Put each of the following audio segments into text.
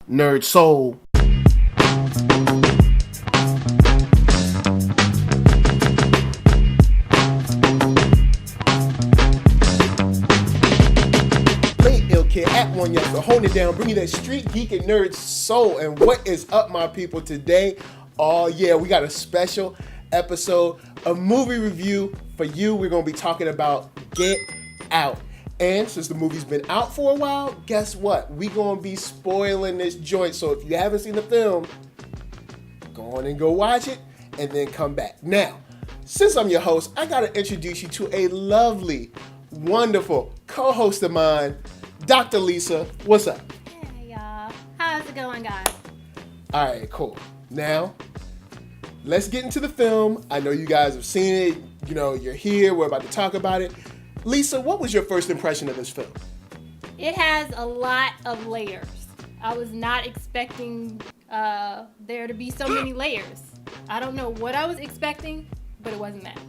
NERDSoul. At OneYoungsta, holding it down, bringing that street geek and nerd soul. And what is up, my people, today? Oh yeah, we got a special episode, a movie review for you. We're gonna be talking about Get Out. And since the movie's been out for a while, guess what? We're gonna be spoiling this joint. So if you haven't seen the film, go on and go watch it and then come back. Now, since I'm your host, I gotta introduce you to a lovely, wonderful co-host of mine, Dr. Lisa. What's up? Hey, y'all. How's it going, guys? All right, cool. Now, let's get into the film. I know you guys have seen it. You know, you're here. We're about to talk about it. Lisa, what was your first impression of this film? It has a lot of layers. I was not expecting there to be so many layers. I don't know what I was expecting, but it wasn't that.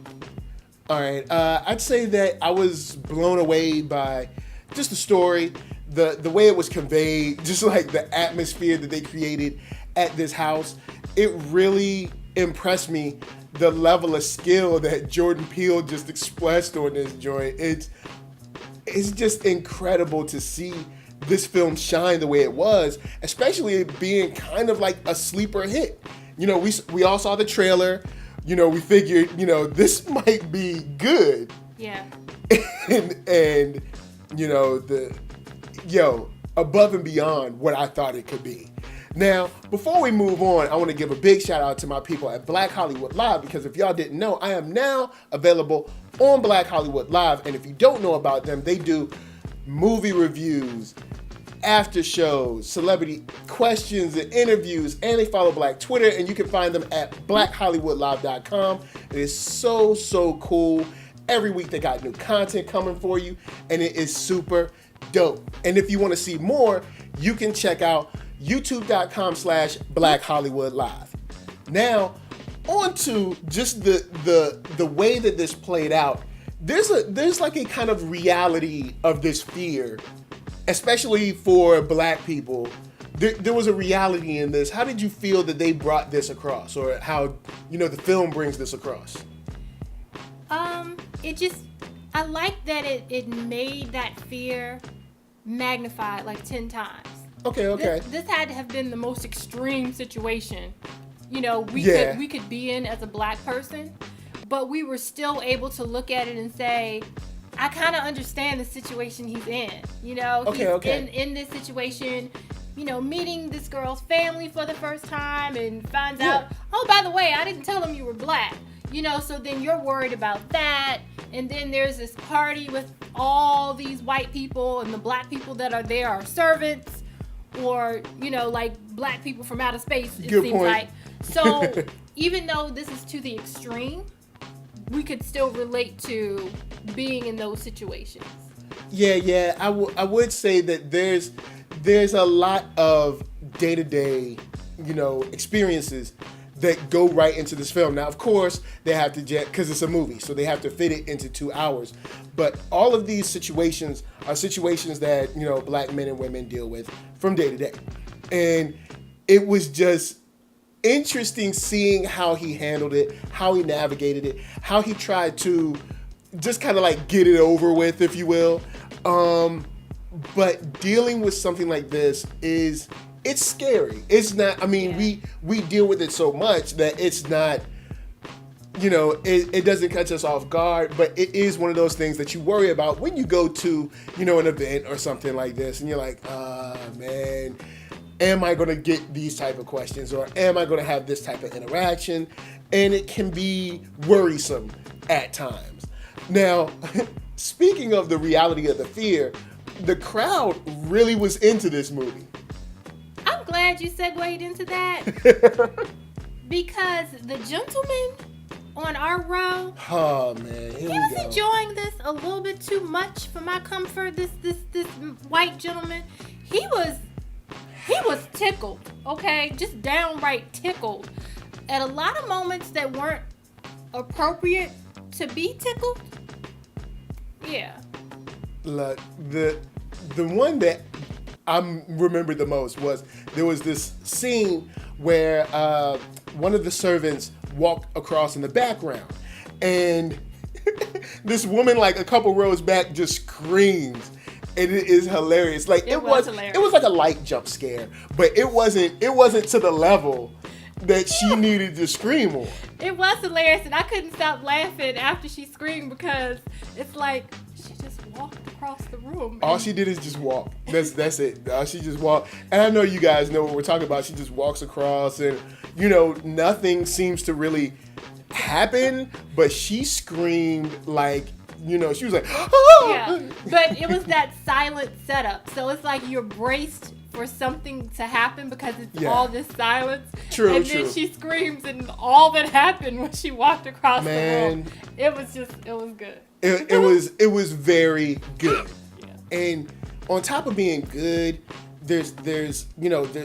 All right. I'd say that I was blown away by just the story, the way it was conveyed, just like the atmosphere that they created at this house. It really impressed me, the level of skill that Jordan Peele just expressed on this joint. It's just incredible to see this film shine the way it was, especially it being kind of like a sleeper hit. You know, we all saw the trailer. You know, we figured, you know, this might be good. Yeah. and you know, above and beyond what I thought it could be. Now, before we move on, I want to give a big shout out to my people at Black Hollywood Live, because if y'all didn't know, I am now available on Black Hollywood Live. And if you don't know about them, they do movie reviews, after shows, celebrity questions and interviews, and they follow Black Twitter, and you can find them at blackhollywoodlive.com. It is so cool. Every week they got new content coming for you, and it is super dope. And if you want to see more, you can check out youtube.com/blackhollywoodlive. Now, on to just the way that this played out. There's like a kind of reality of this fear, especially for Black people. There was a reality in this. How did you feel that they brought this across, or how, you know, the film brings this across? I like that it made that fear magnified like 10 times. Okay. This had to have been the most extreme situation, you know, we could be in as a Black person, but we were still able to look at it and say, I kind of understand the situation he's in. You know, he's in this situation, you know, meeting this girl's family for the first time and finds out, oh, by the way, I didn't tell him you were Black. You know, so then you're worried about that. And then there's this party with all these white people, and the Black people that are there are servants, or, you know, like Black people from outer space, it seems like. So even though this is to the extreme, we could still relate to being in those situations. Yeah. I would say that there's a lot of day-to-day, you know, experiences that go right into this film. Now, of course, they have to because it's a movie, so they have to fit it into 2 hours. But all of these situations are situations that, you know, Black men and women deal with from day to day. And it was just interesting seeing how he handled it, how he navigated it, how he tried to just kind of like get it over with, if you will. But dealing with something like this it's scary. It's not, I mean, we deal with it so much that it's not, you know, it doesn't catch us off guard, but it is one of those things that you worry about when you go to, you know, an event or something like this, and you're like, man, am I going to get these type of questions, or am I going to have this type of interaction? And it can be worrisome at times. Now, speaking of the reality of the fear, the crowd really was into this movie. I'm glad you segued into that. Because the gentleman on our row, oh man, he was enjoying this a little bit too much for my comfort. This white gentleman, he was tickled, okay, just downright tickled at a lot of moments that weren't appropriate to be tickled. Yeah. Look, the one that I remember the most was there was this scene where one of the servants walked across in the background, and this woman, like a couple rows back, just screams. And it is hilarious. Like it was hilarious. It was like a light jump scare, but it wasn't to the level that she needed to scream on. It was hilarious, and I couldn't stop laughing after she screamed because it's like she just walked across the room. All she did is just walk. That's it. She just walked. And I know you guys know what we're talking about. She just walks across, and nothing seems to really happen, but she screamed like, she was like, oh! Yeah, but it was that silent setup. So it's like you're braced for something to happen because it's all this silence. True, and then she screams, and all that happened when she walked across the room. It was good. It was very good. Yeah. And on top of being good, there's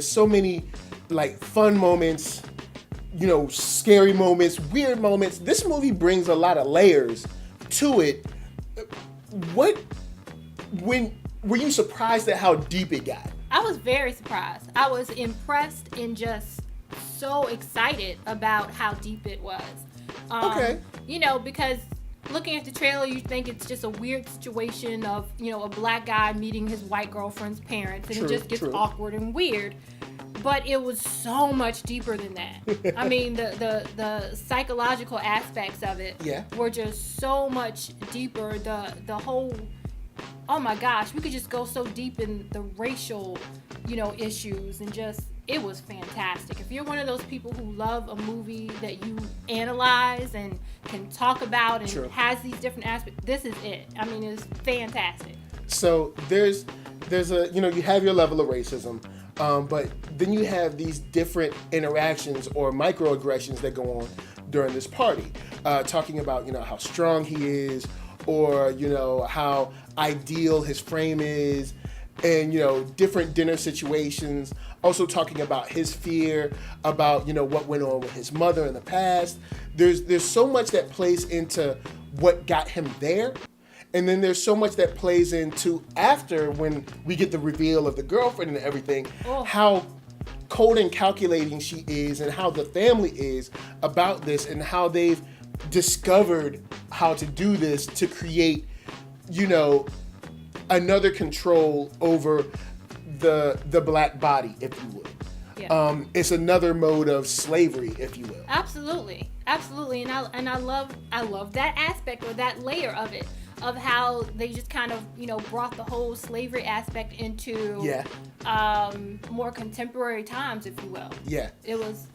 so many like fun moments, scary moments, weird moments. This movie brings a lot of layers to it. Were you surprised at how deep it got? I was very surprised. I was impressed and just so excited about how deep it was. Okay. Because looking at the trailer, you think it's just a weird situation of, a black guy meeting his white girlfriend's parents, and it just gets awkward and weird. But it was so much deeper than that. I mean, the psychological aspects of it were just so much deeper. The whole, oh my gosh, we could just go so deep in the racial, issues, and just, it was fantastic. If you're one of those people who love a movie that you analyze and can talk about and has these different aspects, this is it. I mean, it's fantastic. So there's a, you have your level of racism. But then you have these different interactions or microaggressions that go on during this party, talking about, how strong he is, or, how ideal his frame is, and, different dinner situations. Also talking about his fear, about, what went on with his mother in the past. There's so much that plays into what got him there. And then there's so much that plays into after, when we get the reveal of the girlfriend and everything, how cold and calculating she is, and how the family is about this, and how they've discovered how to do this to create, another control over the black body, if you will. Yeah. It's another mode of slavery, if you will. Absolutely. And I love that aspect, or that layer of it, of how they just kind of, brought the whole slavery aspect into more contemporary times, if you will. Yeah. It was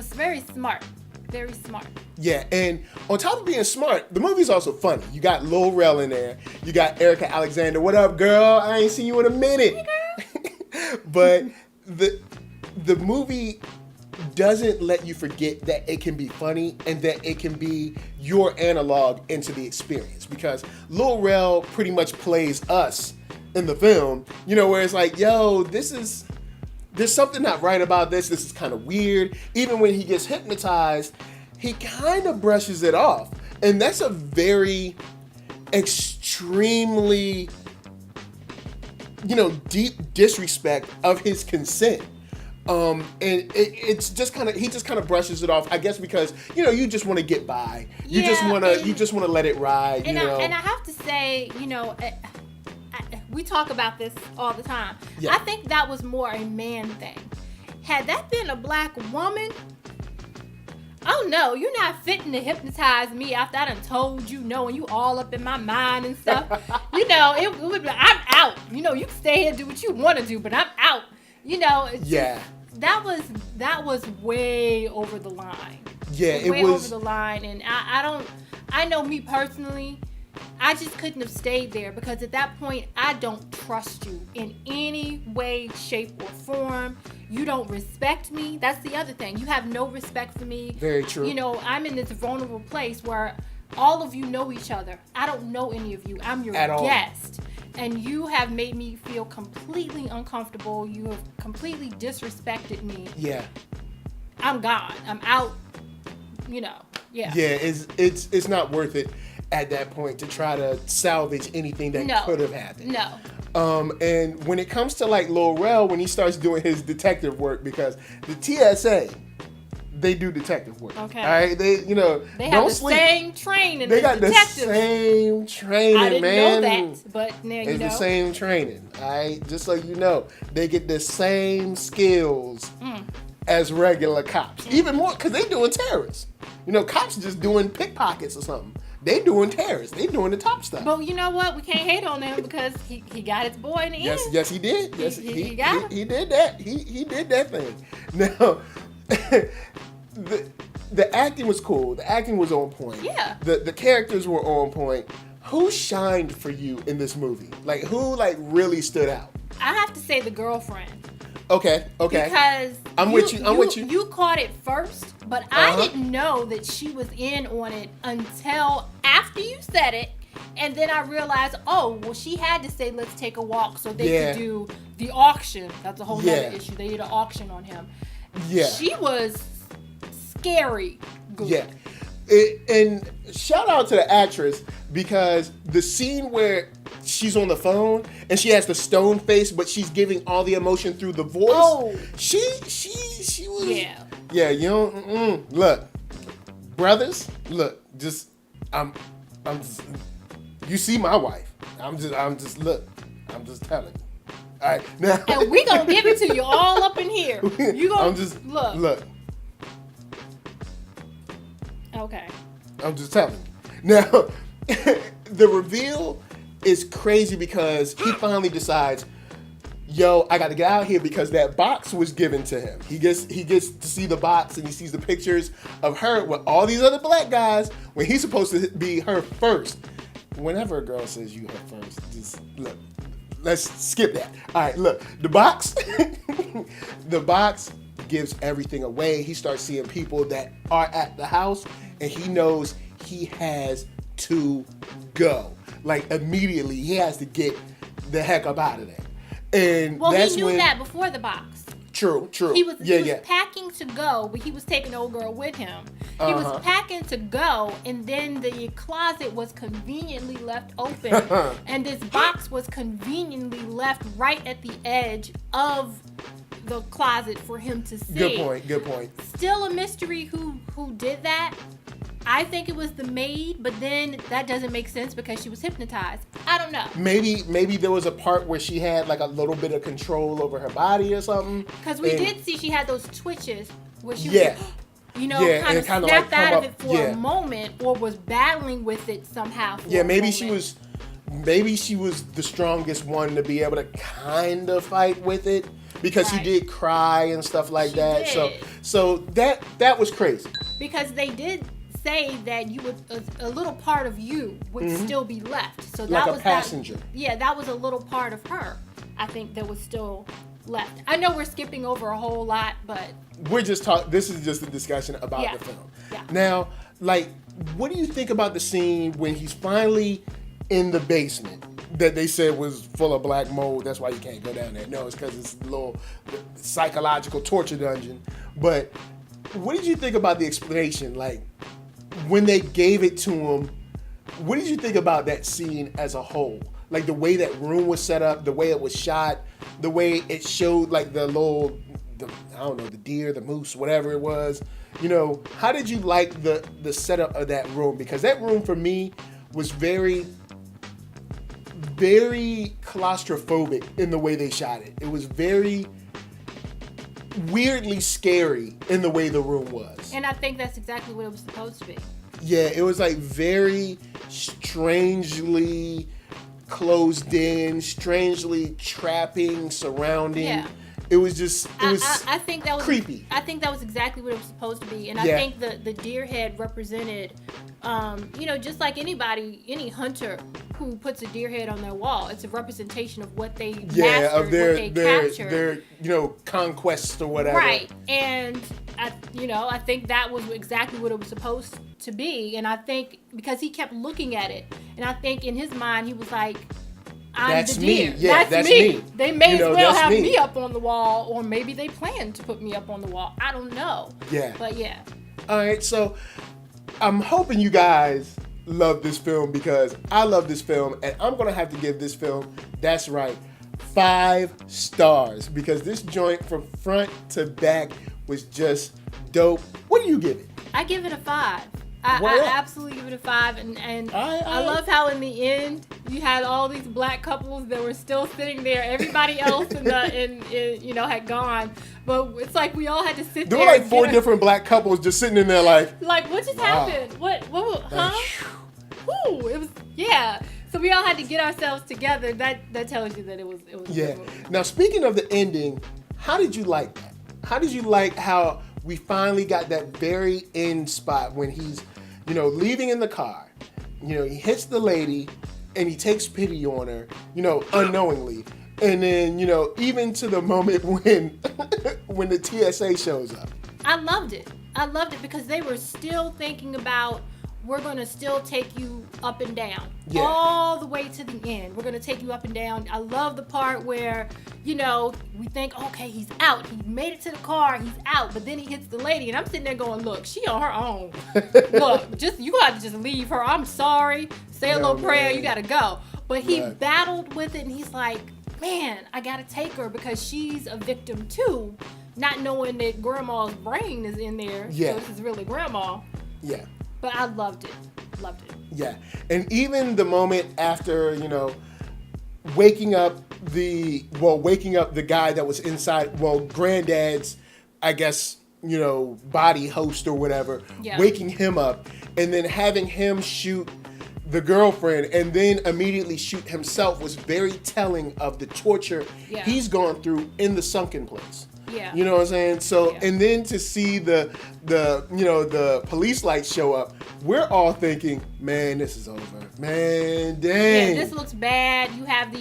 very smart. Very smart. Yeah, and on top of being smart, the movie's also funny. You got Lil Rel in there. You got Erica Alexander. What up, girl? I ain't seen you in a minute. Hey, girl. But the movie doesn't let you forget that it can be funny and that it can be your analog into the experience, because Lil Rel pretty much plays us in the film, where it's like, yo, there's something not right about this. This is kind of weird. Even when he gets hypnotized, he kind of brushes it off. And that's a very extremely, deep disrespect of his consent. And it's just kind of, he just kind of brushes it off, I guess, because, you just want to get by. You just want to let it ride, and I have to say, we talk about this all the time. Yeah. I think that was more a man thing. Had that been a black woman, oh no, you're not fitting to hypnotize me after I done told you no, and you all up in my mind and stuff. It would be like, I'm out. You can stay here and do what you want to do, but I'm out. That was way over the line. Yeah, it was over the line, and I know me personally, I just couldn't have stayed there, because at that point, I don't trust you in any way, shape, or form. You don't respect me. That's the other thing. You have no respect for me. Very true. I'm in this vulnerable place where all of you know each other. I don't know any of you. I'm your guest. And you have made me feel completely uncomfortable. You have completely disrespected me. Yeah. I'm gone. I'm out. Yeah. Yeah, it's not worth it at that point to try to salvage anything that could have happened. No. And when it comes to like Lil Rel, when he starts doing his detective work, because the TSA, they do detective work. Okay. All right. They, you know, they don't have the sleep. same training. They got detectives. the same training, I didn't man. know that, but now you know. It's the same training. All right. Just so you know, they get the same skills as regular cops. Even more, because they doing terrorists. You know, cops just doing pickpockets or something. They doing terrorists. They doing the top stuff. But you know what? We can't hate on them because he got his boy in the end. Yes, he did. Yes, he got him. He did that. He did that thing. Now, the acting was cool. The acting was on point. Yeah. The characters were on point. Who shined for you in this movie? Like, who like really stood out? I have to say the girlfriend. Okay. Because I'm with you. You caught it first, but I didn't know that she was in on it until after you said it. And then I realized, oh, well, she had to say, let's take a walk so they could do the auction. That's a whole other issue. They did an auction on him. Yeah. She was scary good. Yeah. And shout out to the actress, because the scene where she's on the phone and she has the stone face, but she's giving all the emotion through the voice. Oh. She was. Yeah. Yeah, you know, look, brothers, look, I'm just, you see my wife. I'm just telling you. All right, now. And we gonna give it to you all up in here. You gonna look. Okay. I'm just telling you. Now, the reveal is crazy because he finally decides, yo, I got to get out of here, because that box was given to him. He gets to see the box and he sees the pictures of her with all these other black guys when he's supposed to be her first. Whenever a girl says you her first, just look. Let's skip that. All right, look, the box, the box gives everything away. He starts seeing people that are at the house, and he knows he has to go. Like, immediately, he has to get the heck up out of there. And that's he knew that before the box. True. He was packing to go, but he was taking the old girl with him. He was packing to go, and then the closet was conveniently left open, and this box was conveniently left right at the edge of the closet for him to see. Good point. Still a mystery who did that. I think it was the maid, but then that doesn't make sense because she was hypnotized. I don't know. Maybe there was a part where she had like a little bit of control over her body or something. Because we did see she had those twitches where she was, kind of snapped out of it for a moment, or was battling with it somehow. Maybe she was the strongest one to be able to kind of fight with it, because she did cry and stuff like that. Did. So that was crazy. Because they did say that you would a little part of you would still be left. So that like was a passenger. That was a little part of her. I think that was still left. I know we're skipping over a whole lot, but we're just talking. This is just a discussion about the film. Yeah. Now, like, what do you think about the scene when he's finally in the basement that they said was full of black mold? That's why you can't go down there. No, it's because it's a little psychological torture dungeon. But what did you think about the explanation? Like, when they gave it to him, what did you think about that scene as a whole? Like, the way that room was set up, the way it was shot, the way it showed, like, the deer, the moose, whatever it was. You know, how did you like the setup of that room? Because that room, for me, was very, very claustrophobic in the way they shot it. It was very weirdly scary in the way the room was. And I think that's exactly what it was supposed to be. Yeah, it was like very strangely closed in, strangely trapping, surrounding. Yeah. It was just, I think that was creepy. I think that was exactly what it was supposed to be. And I think the deer head represented, just like any hunter who puts a deer head on their wall, it's a representation of what they mastered, of their, what they captured. Their, conquests or whatever. Right. And, I think that was exactly what it was supposed to be. And I think because he kept looking at it, and I think in his mind he was like, that's the deer. Me. Yeah, that's me. They may as well have me up on the wall, or maybe they planned to put me up on the wall. I don't know. Yeah. But yeah. All right, so I'm hoping you guys love this film because I love this film, and I'm gonna have to give this film, that's right, 5 stars because this joint from front to back was just dope. What do you give it? I give it a 5. I absolutely give it a 5, and I love how in the end you had all these black couples that were still sitting there. Everybody else had gone, but it's like we all had to sit there. There were like 4 different black couples just sitting in there like what just happened? What huh? Ooh, it was So we all had to get ourselves together. That tells you that it was a good movie. Now speaking of the ending, how did you like that? How did you like how we finally got that very end spot when he's, leaving in the car. He hits the lady and he takes pity on her, unknowingly. And then, even to the moment when when the TSA shows up. I loved it because they were still thinking about, we're going to still take you up and down. Yeah. All the way to the end. We're going to take you up and down. I love the part where, we think, okay, he's out. He made it to the car. He's out. But then he hits the lady. And I'm sitting there going, look, she on her own. Look, you got to just leave her. I'm sorry. Say a little prayer. You got to go. But he battled with it. And he's like, man, I got to take her because she's a victim too. Not knowing that grandma's brain is in there. Yeah. So this is really grandma. Yeah. But I loved it. Yeah. And even the moment after, waking up the guy that was inside, granddad's, I guess, body host or whatever, waking him up and then having him shoot the girlfriend and then immediately shoot himself was very telling of the torture he's gone through in the sunken place. Yeah. You know what I'm saying? So, and then to see the police lights show up, we're all thinking, man, this is over. Man, dang. Yeah, this looks bad. You have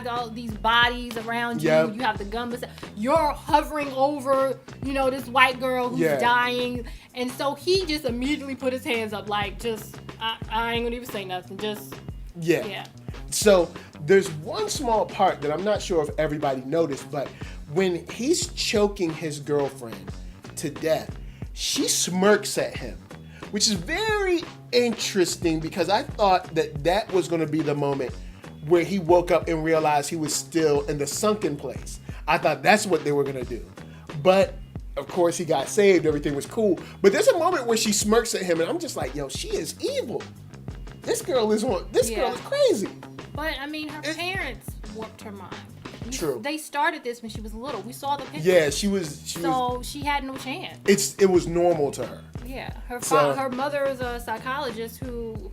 all these bodies around you. Yep. You have the gun. You're hovering over, this white girl who's dying. And so he just immediately put his hands up like, I ain't gonna even say nothing. Just, yeah. So there's one small part that I'm not sure if everybody noticed, but when he's choking his girlfriend to death, she smirks at him, which is very interesting because I thought that was going to be the moment where he woke up and realized he was still in the sunken place. I thought that's what they were going to do. But of course he got saved. Everything was cool. But there's a moment where she smirks at him and I'm just like, yo, she is evil. This girl is crazy. But I mean, her parents warped her mind. True. They started this when she was little. We saw the picture. Yeah, she was. She had no chance. It was normal to her. Yeah, her mother is a psychologist who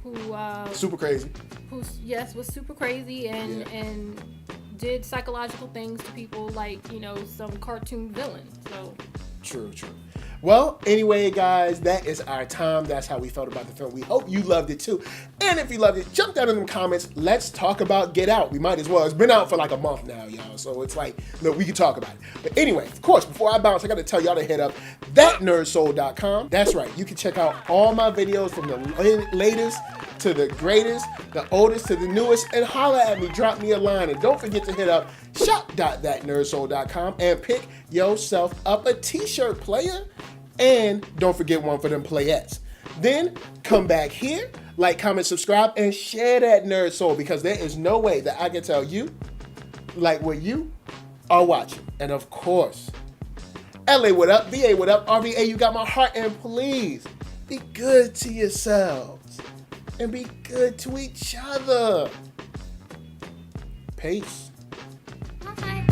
super crazy. Who was super crazy and did psychological things to people like some cartoon villain. So true. Well, anyway, guys, that is our time. That's how we felt about the film. We hope you loved it too. And if you loved it, jump down in the comments. Let's talk about Get Out. We might as well. It's been out for like a month now, y'all. So it's like, look, we can talk about it. But anyway, of course, before I bounce, I got to tell y'all to hit up ThatNERDSoul.com. That's right. You can check out all my videos from the latest to the greatest, the oldest to the newest, and holla at me. Drop me a line. And don't forget to hit up shop.thatnerdsoul.com and pick yourself up a t-shirt, player. And don't forget one for them playettes. Then come back here, like, comment, subscribe, and share that Nerd Soul because there is no way that I can tell you like what you are watching. And of course, LA, what up? VA, what up? RVA, you got my heart. And please be good to yourselves and be good to each other. Peace. Bye.